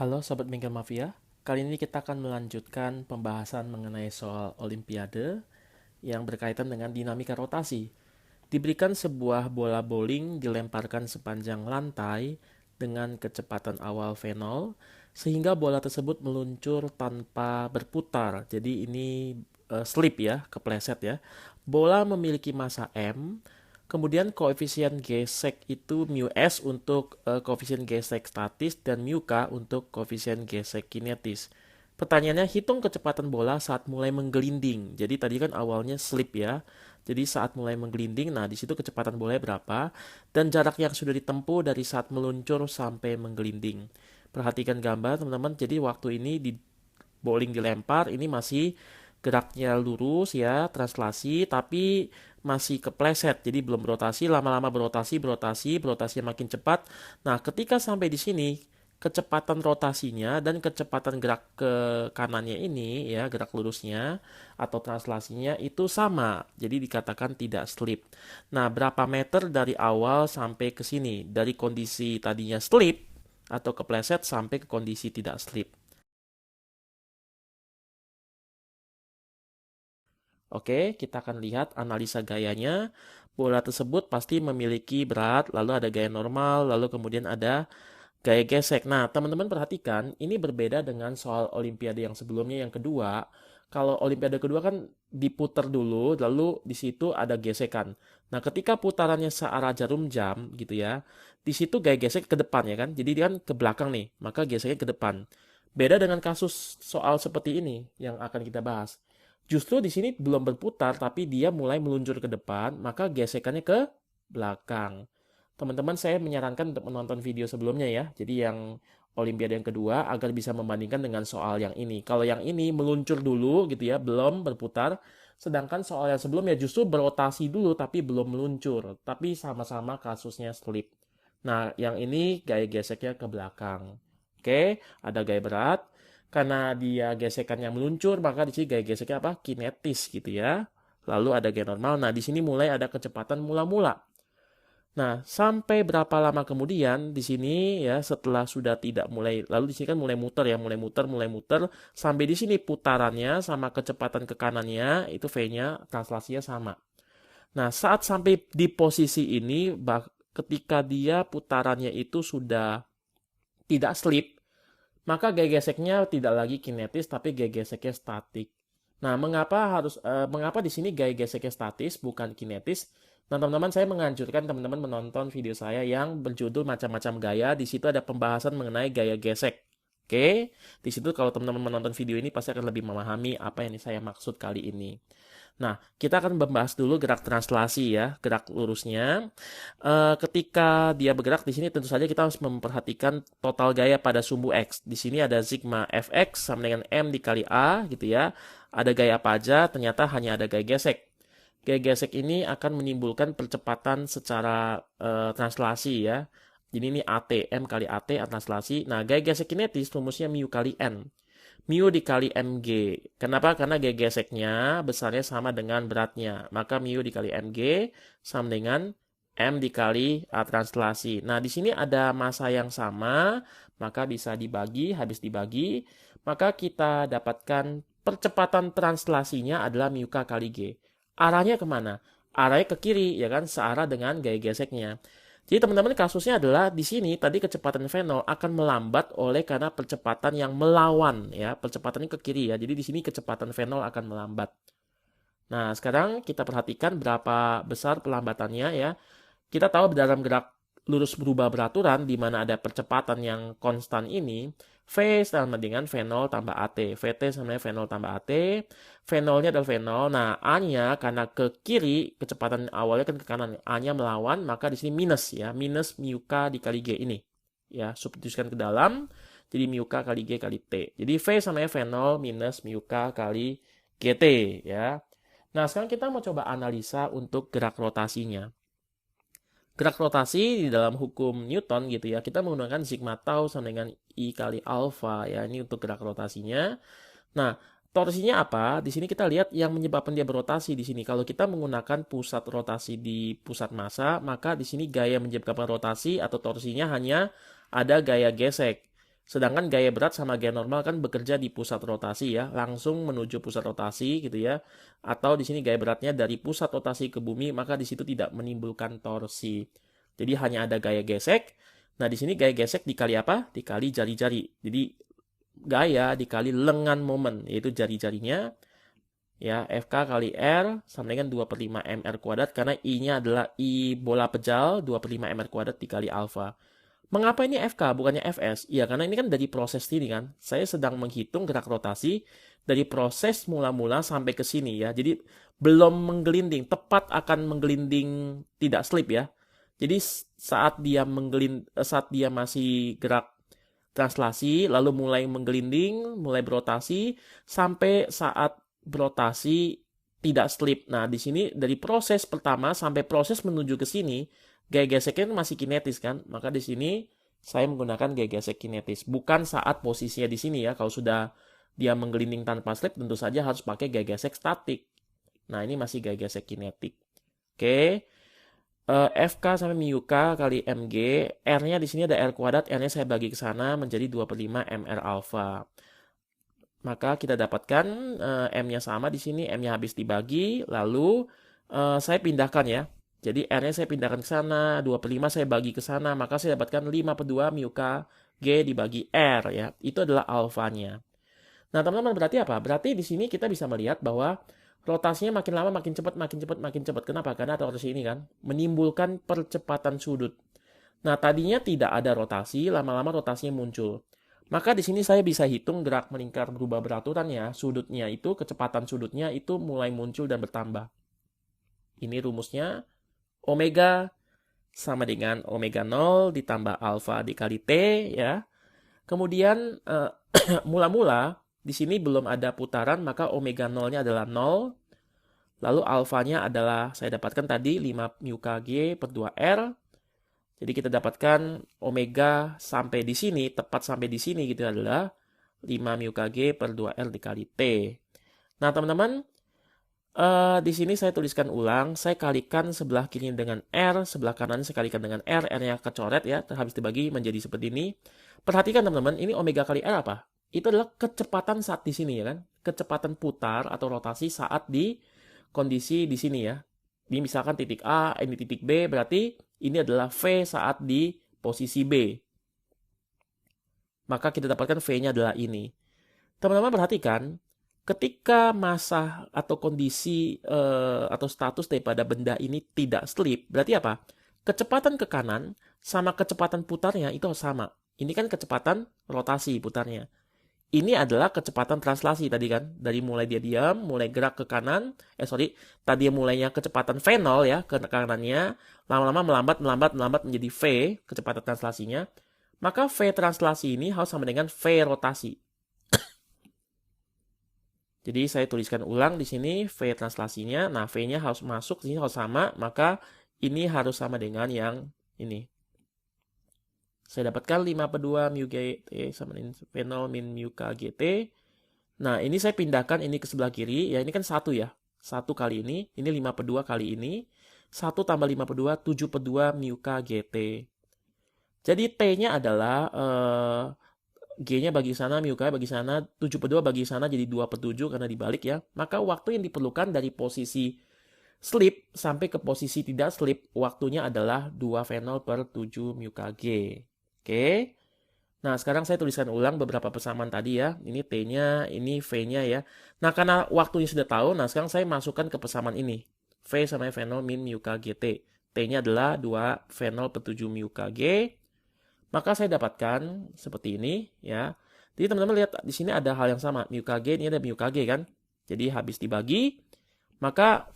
Halo Sobat Bengkel Mafia, kali ini kita akan melanjutkan pembahasan mengenai soal Olimpiade yang berkaitan dengan dinamika rotasi. Diberikan sebuah bola bowling dilemparkan sepanjang lantai dengan kecepatan awal V0 sehingga bola tersebut meluncur tanpa berputar. Jadi ini slip ya, kepleset ya. Bola memiliki massa M. Kemudian koefisien gesek itu mu s untuk koefisien gesek statis dan mu k untuk koefisien gesek kinetis. Pertanyaannya, hitung kecepatan bola saat mulai menggelinding. Jadi tadi kan awalnya slip ya. Jadi saat mulai menggelinding, nah di situ kecepatan bola berapa dan jarak yang sudah ditempuh dari saat meluncur sampai menggelinding. Perhatikan gambar teman-teman. Jadi waktu ini di bowling dilempar ini masih geraknya lurus ya, translasi, tapi masih kepleset, jadi belum berotasi. Lama-lama berotasi makin cepat. Nah, ketika sampai di sini, kecepatan rotasinya dan kecepatan gerak ke kanannya ini ya, gerak lurusnya atau translasinya itu sama. Jadi dikatakan tidak slip. Nah, berapa meter dari awal sampai ke sini? Dari kondisi tadinya slip atau kepleset sampai ke kondisi tidak slip. Oke, kita akan lihat analisa gayanya. Bola tersebut pasti memiliki berat, lalu ada gaya normal, lalu kemudian ada gaya gesek. Nah, teman-teman perhatikan, ini berbeda dengan soal Olimpiade yang sebelumnya, yang kedua. Kalau Olimpiade kedua kan diputar dulu, lalu di situ ada gesekan. Nah, ketika putarannya searah jarum jam gitu ya, di situ gaya gesek ke depan ya kan. Jadi dia kan ke belakang nih, maka geseknya ke depan. Beda dengan kasus soal seperti ini yang akan kita bahas. Justru di sini belum berputar, tapi dia mulai meluncur ke depan, maka gesekannya ke belakang. Teman-teman, saya menyarankan untuk menonton video sebelumnya ya. Jadi yang Olimpiade yang kedua agar bisa membandingkan dengan soal yang ini. Kalau yang ini meluncur dulu gitu ya, belum berputar. Sedangkan soal yang sebelumnya justru berotasi dulu tapi belum meluncur. Tapi sama-sama kasusnya slip. Nah, yang ini gaya geseknya ke belakang. Oke, ada gaya berat. Karena dia gesekannya meluncur, maka di sini gaya geseknya apa? Kinetis gitu ya. Lalu ada gaya normal. Nah, di sini mulai ada kecepatan mula-mula. Nah, sampai berapa lama kemudian di sini ya setelah sudah tidak mulai, lalu di sini kan mulai muter ya, mulai muter sampai di sini putarannya sama kecepatan ke kanannya itu V-nya translasinya sama. Nah, saat sampai di posisi ini ketika dia putarannya itu sudah tidak slip, maka gaya geseknya tidak lagi kinetis tapi gaya geseknya statik. Nah, mengapa di sini gaya geseknya statis bukan kinetis? Nah, teman-teman, saya menganjurkan teman-teman menonton video saya yang berjudul macam-macam gaya. Di situ ada pembahasan mengenai gaya gesek. Oke, di situ kalau teman-teman menonton video ini pasti akan lebih memahami apa yang saya maksud kali ini. Nah, kita akan membahas dulu gerak translasi ya, gerak lurusnya. Ketika dia bergerak di sini tentu saja kita harus memperhatikan total gaya pada sumbu X. Di sini ada sigma Fx sama dengan M dikali A gitu ya. Ada gaya apa aja? Ternyata hanya ada gaya gesek. Gaya gesek ini akan menimbulkan percepatan secara translasi ya. Jadi ini AT, M kali AT translasi. Nah, gaya gesek kinetis rumusnya mu kali N. Mu dikali mg. Kenapa? Karena gaya geseknya besarnya sama dengan beratnya. Maka mu dikali mg sama dengan m dikali A translasi. Nah, di sini ada massa yang sama, maka bisa dibagi, habis dibagi, maka kita dapatkan percepatan translasinya adalah mu k kali g. Arahnya kemana? Arahnya ke kiri, ya kan? Searah dengan gaya geseknya. Jadi teman-teman kasusnya adalah di sini tadi kecepatan V0 akan melambat oleh karena percepatan yang melawan ya, percepatannya ke kiri ya. Jadi di sini kecepatan V0 akan melambat. Nah, sekarang kita perhatikan berapa besar pelambatannya ya. Kita tahu dalam gerak lurus berubah beraturan di mana ada percepatan yang konstan ini, V sama dengan V0 tambah AT. VT sama dengan V0 tambah AT. V0-nya adalah V0. Nah, A-nya karena ke kiri, kecepatan awalnya kan ke kanan. A-nya melawan, maka di sini minus ya. Minus mu K dikali G ini. Ya, substitusikan ke dalam. Jadi mu K kali G kali T. Jadi V sama V0 minus mu K kali GT ya. Nah, sekarang kita mau coba analisa untuk gerak rotasinya. Gerak rotasi di dalam hukum Newton gitu ya, kita menggunakan sigma tau sama dengan I kali alfa ya, ini untuk gerak rotasinya. Nah, torsinya apa? Di sini kita lihat yang menyebabkan dia berotasi di sini. Kalau kita menggunakan pusat rotasi di pusat massa, maka di sini gaya menyebabkan rotasi atau torsinya hanya ada gaya gesek. Sedangkan gaya berat sama gaya normal kan bekerja di pusat rotasi ya, langsung menuju pusat rotasi gitu ya. Atau di sini gaya beratnya dari pusat rotasi ke bumi, maka di situ tidak menimbulkan torsi. Jadi hanya ada gaya gesek. Nah, di sini gaya gesek dikali apa? Dikali jari-jari. Jadi gaya dikali lengan momen, yaitu jari-jarinya. Ya, FK kali R sama dengan 2/5 mr kuadrat, karena I-nya adalah I bola pejal, 2/5 mr kuadrat dikali alfa. Mengapa ini FK bukannya FS? Ya, karena ini kan dari proses ini kan. Saya sedang menghitung gerak rotasi dari proses mula-mula sampai ke sini ya. Jadi belum menggelinding, tepat akan menggelinding tidak slip ya. Jadi saat dia masih gerak translasi, lalu mulai menggelinding, mulai berotasi, sampai saat berotasi tidak slip. Nah, di sini dari proses pertama sampai proses menuju ke sini, gaya geseknya masih kinetis kan? Maka di sini saya menggunakan gaya gesek kinetis. Bukan saat posisinya di sini ya. Kalau sudah dia menggelinding tanpa slip, tentu saja harus pakai gaya gesek statik. Nah, ini masih gaya gesek kinetik. Oke. FK sampai mu K kali mg, R-nya di sini ada R kuadrat, R-nya saya bagi ke sana menjadi 2/5 mr alfa. Maka kita dapatkan M-nya sama di sini, M-nya habis dibagi, lalu saya pindahkan ya. Jadi R-nya saya pindahkan ke sana, 2/5 saya bagi ke sana, maka saya dapatkan 5/2 mu K G dibagi R ya. Itu adalah alfanya. Nah, teman-teman, berarti apa? Berarti di sini kita bisa melihat bahwa rotasinya makin lama makin cepat, makin cepat, makin cepat. Kenapa? Karena rotasi ini kan menimbulkan percepatan sudut. Nah, tadinya tidak ada rotasi, lama-lama rotasinya muncul. Maka di sini saya bisa hitung gerak melingkar berubah beraturan ya, sudutnya itu, kecepatan sudutnya itu mulai muncul dan bertambah. Ini rumusnya, omega sama dengan omega 0 ditambah alfa dikali T ya. Kemudian mula-mula di sini belum ada putaran, maka omega 0-nya adalah 0. Lalu alfanya adalah saya dapatkan tadi 5 mu kg per 2R. Jadi kita dapatkan omega sampai di sini, tepat sampai di sini gitu adalah 5 mu kg per 2R dikali T. Nah, teman-teman, di sini saya tuliskan ulang, saya kalikan sebelah kiri dengan R, sebelah kanan saya kalikan dengan R, R-nya kecoret ya, habis dibagi menjadi seperti ini. Perhatikan teman-teman, ini omega kali R apa? Itu adalah kecepatan saat di sini ya kan, kecepatan putar atau rotasi saat di kondisi di sini ya. Ini misalkan titik A, ini titik B, berarti ini adalah V saat di posisi B. Maka kita dapatkan V-nya adalah ini. Teman-teman perhatikan, ketika massa atau kondisi atau status daripada benda ini tidak slip, berarti apa? Kecepatan ke kanan sama kecepatan putarnya itu sama. Ini kan kecepatan rotasi putarnya. Ini adalah kecepatan translasi tadi kan. Dari mulai dia diam, mulai gerak ke kanan. Tadi mulainya kecepatan V0 ya, ke kanannya. Lama-lama melambat menjadi V, kecepatan translasinya. Maka V translasi ini harus sama dengan V rotasi. Jadi saya tuliskan ulang di sini V translasinya. Nah, V-nya harus masuk, di sini harus sama. Maka ini harus sama dengan yang ini. Saya dapatkan 5/2 mu GT sama dengan V0 min mu K GT. Nah, ini saya pindahkan ini ke sebelah kiri. Ya, ini kan 1 ya. 1 kali ini 5/2 kali ini. 1 tambah 5/2, 7/2 mu K GT. Jadi T-nya adalah G-nya bagi sana, mu K bagi sana, 7/2 bagi sana, jadi 2/7 karena dibalik ya. Maka waktu yang diperlukan dari posisi slip sampai ke posisi tidak slip, waktunya adalah 2 V0 per 7 mu Kg. Oke. Nah, sekarang saya tuliskan ulang beberapa persamaan tadi ya. Ini T-nya, ini V-nya ya. Nah, karena waktunya sudah tahu, nah sekarang saya masukkan ke persamaan ini. V sama V0 min mu Kg T. T-nya adalah 2 V0 per 7 mu Kg. Maka saya dapatkan seperti ini ya. Jadi teman-teman lihat di sini ada hal yang sama. Mu Kg, ini ada mu Kg kan. Jadi habis dibagi, maka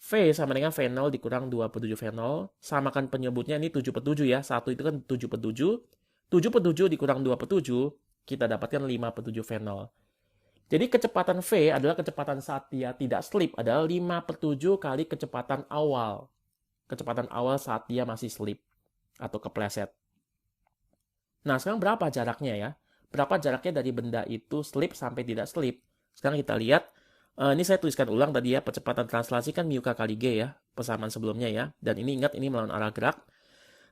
V sama dengan V0 dikurang 2/7 V0. Samakan penyebutnya ini 7/7 ya. 1 itu kan 7/7. 7/7 dikurang 2/7, kita dapatkan 5/7 V0. Jadi kecepatan V adalah kecepatan saat dia tidak slip, adalah 5/7 kali kecepatan awal. Kecepatan awal saat dia masih slip atau kepleset. Nah, sekarang berapa jaraknya ya? Berapa jaraknya dari benda itu slip sampai tidak slip? Sekarang kita lihat. Ini saya tuliskan ulang tadi ya, percepatan translasi kan mu K kali G ya, persamaan sebelumnya ya. Dan ini ingat, ini melawan arah gerak.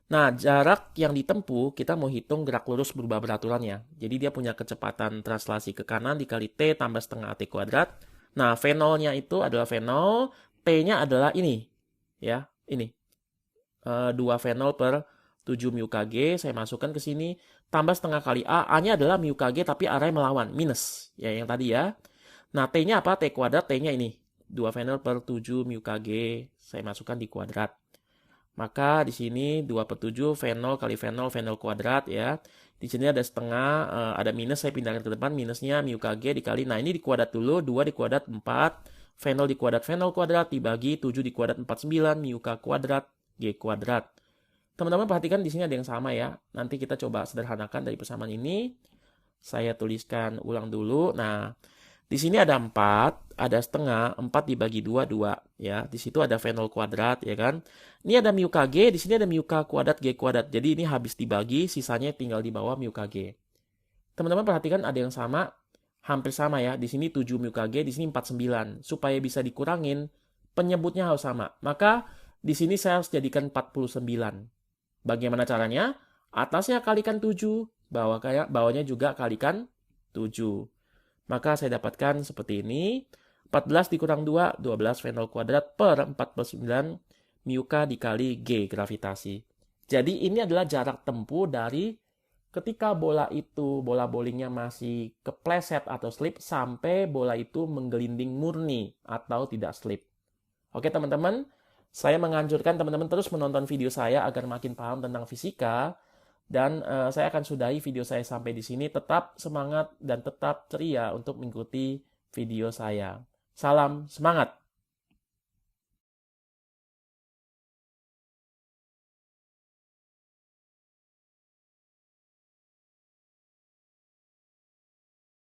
Nah, jarak yang ditempuh, kita mau hitung gerak lurus berubah beraturannya. Jadi dia punya kecepatan translasi ke kanan dikali T tambah setengah AT kuadrat. Nah, V0-nya itu adalah V0, T-nya adalah ini. Ya, ini. 2 V0 per 7 mu Kg, saya masukkan ke sini. Tambah setengah kali A, A-nya adalah mu Kg tapi arahnya melawan, minus. Ya, yang tadi ya. Nah, T-nya apa? T kuadrat, T-nya ini. 2 V0 per 7 mu Kg, saya masukkan di kuadrat. Maka di sini 2 per 7 V0 kali V0 V0 kuadrat ya. Di sini ada setengah, ada minus, saya pindahkan ke depan, minusnya mu Kg dikali, nah ini dikuadrat dulu, 2 dikuadrat 4, V0 dikuadrat V0 kuadrat, dibagi 7 dikuadrat 49, mu K kuadrat, G kuadrat. Teman-teman perhatikan di sini ada yang sama ya. Nanti kita coba sederhanakan dari persamaan ini. Saya tuliskan ulang dulu. Nah, di sini ada 4, ada setengah, 4 dibagi 2, 2. Ya, di situ ada V0 kuadrat, ya kan. Ini ada mu Kg, di sini ada mu K kuadrat, G kuadrat. Jadi ini habis dibagi, sisanya tinggal di bawah mu Kg. Teman-teman perhatikan ada yang sama, hampir sama ya. Di sini 7 mu Kg, di sini 49. Supaya bisa dikurangin, penyebutnya harus sama. Maka di sini saya harus jadikan 49. Bagaimana caranya? Atasnya kalikan 7, bawahnya juga kalikan 7. Maka saya dapatkan seperti ini. 14 dikurang 2, 12 V0 kuadrat per 4/9 mu K dikali G gravitasi. Jadi ini adalah jarak tempuh dari ketika bola bowlingnya masih kepleset atau slip sampai bola itu menggelinding murni atau tidak slip. Oke teman-teman, saya menganjurkan teman-teman terus menonton video saya agar makin paham tentang fisika. Dan saya akan sudahi video saya sampai di sini. Tetap semangat dan tetap ceria untuk mengikuti video saya. Salam semangat!